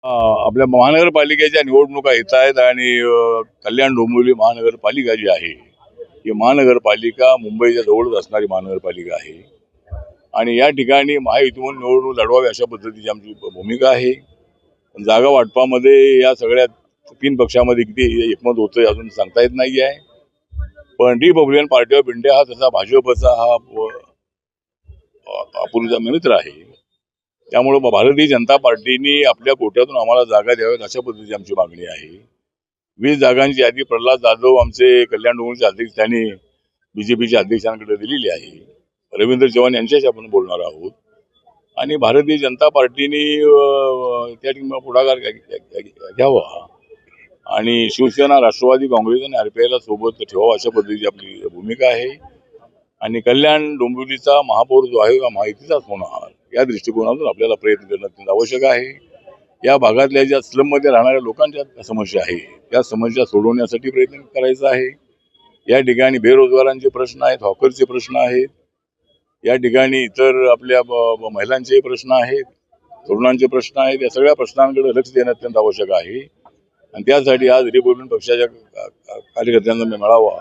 आपल्या महानगरपालिकेच्या निवडणुका येत आहेत आणि कल्याण डोंबिवली महानगरपालिका जी आहे ही महानगरपालिका मुंबईच्या जवळच असणारी महानगरपालिका आहे आणि या ठिकाणी महायुतीमधून निवडणूक लढवावी अशा पद्धतीची आमची भूमिका आहे. जागा वाटपामध्ये या सगळ्या तीन पक्षामध्ये किती एकमत होतं अजून सांगता येत नाही आहे. पण रिपब्लिकन पार्टी ऑफ इंडिया हा तसा भाजपचा हा अपूर्वीचा मित्र आहे. त्यामुळे भारतीय जनता पार्टीने आपल्या कोट्यातून आम्हाला जागा द्याव्यात अशा पद्धतीची आमची मागणी आहे. 20 जागांची यादी प्रल्हाद जाधव आमचे कल्याण डोंबिवलीचे अध्यक्ष त्यांनी बीजेपीच्या अध्यक्षांकडे दिलेली आहे. रवींद्र चव्हाण यांच्याशी आपण बोलणार आहोत आणि भारतीय जनता पार्टीने त्या ठिकाणी पुढाकार घ्यावा आणि शिवसेना, राष्ट्रवादी काँग्रेस आणि आरपीआयला सोबत ठेवावं अशा पद्धतीची आपली भूमिका आहे. आणि कल्याण डोंबिवलीचा महापौर जो आहे हा महायुतीचाच होणार या दृष्टिकोनातून आपल्याला प्रयत्न करणं अत्यंत आवश्यक आहे. या भागातल्या ज्या स्लममध्ये राहणाऱ्या लोकांच्या समस्या आहे त्या समस्या सोडवण्यासाठी प्रयत्न करायचा आहे. या ठिकाणी बेरोजगारांचे प्रश्न आहेत, हॉकरचे प्रश्न आहेत, या ठिकाणी इतर आपल्या महिलांचे प्रश्न आहेत, तरुणांचे प्रश्न आहेत. या सगळ्या प्रश्नांकडे लक्ष देणं अत्यंत आवश्यक आहे आणि त्यासाठी आज रिपब्लिकन पक्षाच्या कार्यकर्त्यांचा मी मेळावा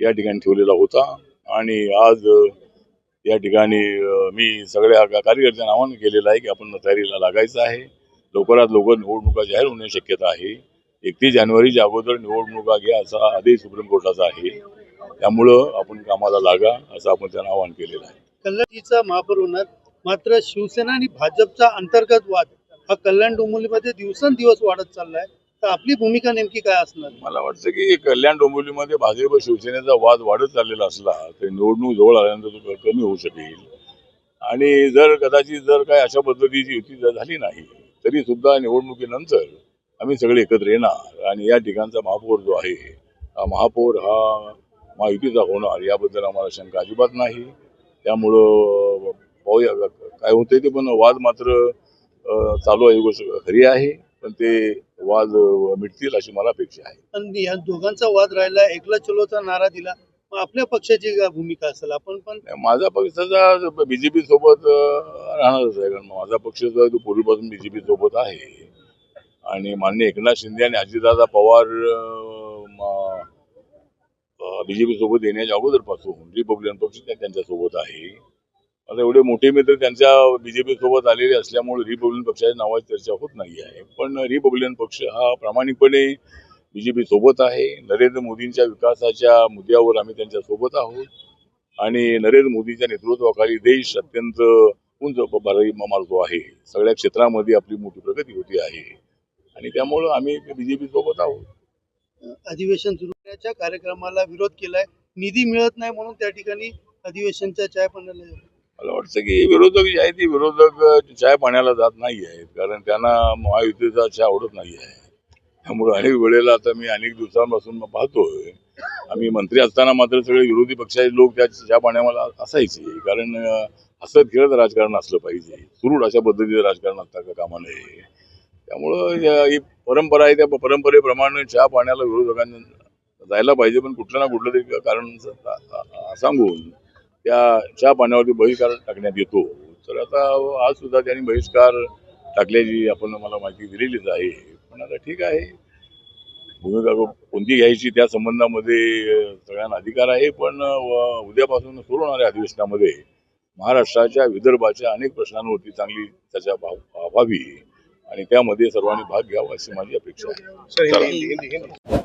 या ठिकाणी ठेवलेला होता आणि आज या ठिकाणी मी सगळ्या कार्यकर्त्यांना आवाहन केलेलं आहे की आपण तयारीला लागायचं आहे. लवकरात लवकर निवडणुका जाहीर होण्याची शक्यता आहे. 31 जानेवारीच्या अगोदर निवडणुका घ्या असा आदेश सुप्रीम कोर्टाचा आहे. त्यामुळं आपण कामाला लागा असं आपण त्यांना आवाहन केलेलं आहे. कल्याणचा महापौर होणार, मात्र शिवसेना आणि भाजपचा अंतर्गत वाद हा कल्याण डोंबिवलीमध्ये दिवसेंदिवस वाढत चाललाय. तर आपली भूमिका नेमकी काय असणार? मला वाटतं की कल्याण डोंबिवलीमध्ये भाजप शिवसेनेचा वाद वाढत चाललेला असला तर निवडणूक जवळ आल्यानंतर तो कमी होऊ शकेल आणि जर कदाचित काय अशा पद्धतीची युती झाली नाही तरी सुद्धा निवडणुकीनंतर आम्ही सगळे एकत्र येणार आणि या ठिकाणचा महापौर जो आहे हा महापौर हा महायुतीचा होणार याबद्दल आम्हाला शंका अजिबात नाही. त्यामुळं पाहूया काय होते ते, पण वाद मात्र चालू आहे, गोष्ट खरी आहे, पण ते वाद मिटतील अशी मला अपेक्षा आहे. पण या दोघांचा वाद राहिला, एकला चलोचा नारा दिला, मग आपल्या पक्षाची भूमिका असेल? आपण पण माझा पक्षाचा बीजेपी सोबत राहणारच आहे, कारण माझा पक्ष जो आहे तो पूर्वीपासून बीजेपी सोबत आहे आणि माननीय एकनाथ शिंदे आणि अजितदादा पवार बीजेपी सोबत येण्याच्या अगोदरपासून रिपब्लिकन पक्ष त्यांच्या सोबत आहे. आता एवढे मोठे मित्र त्यांच्या बीजेपी सोबत आलेले असल्यामुळे रिपब्लिकन पक्षाच्या नावाची चर्चा होत नाही आहे. पण रिपब्लिकन पक्ष हा प्रामाणिकपणे बीजेपी सोबत आहे. नरेंद्र मोदींच्या विकासाच्या मुद्द्यावर आम्ही त्यांच्या सोबत आहोत आणि नरेंद्र मोदींच्या नेतृत्वाखाली देश अत्यंत उंच मारतो आहे. सगळ्या क्षेत्रामध्ये आपली मोठी प्रगती होती आहे आणि त्यामुळं आम्ही बीजेपी सोबत आहोत. अधिवेशन सुरू करण्याच्या कार्यक्रमाला विरोध केलाय, निधी मिळत नाही म्हणून त्या ठिकाणी अधिवेशनच्या चाय पाण्याला. मला वाटतं की विरोधक जे आहेत ते विरोधक चाय पाण्याला जात नाही आहेत, कारण त्यांना महायुतीचा चहा आवडत नाही आहे. त्यामुळे अनेक वेळेला आता मी अनेक दिवसांपासून पाहतोय, आम्ही मंत्री असताना मात्र सगळे विरोधी पक्षाचे लोक त्या चहा पाण्याला असायचे, कारण हसत खेळत राजकारण असलं पाहिजे. सुरूढ अशा पद्धतीचं राजकारण असता कामा नये. त्यामुळं ही परंपरा आहे, त्या परंपरेप्रमाणे चहा पाण्याला विरोधकांनी जायला पाहिजे, पण कुठलं ना कुठलं तरी कारण सांगून त्या चहा पाण्यावरती बहिष्कार टाकण्यात येतो. तर आता आज सुद्धा त्यांनी बहिष्कार टाकल्याची आपण मला माहिती दिलेलीच आहे. पण आता ठीक आहे, भूमिका कोणती घ्यायची त्या संबंधामध्ये सगळ्यांना अधिकार आहे. पण उद्यापासून सुरू होणाऱ्या अधिवेशनामध्ये महाराष्ट्राच्या, विदर्भाच्या अनेक प्रश्नांवरती चांगली चर्चा व्हावी आणि त्यामध्ये सर्वांनी भाग घ्यावा अशी माझी अपेक्षा आहे.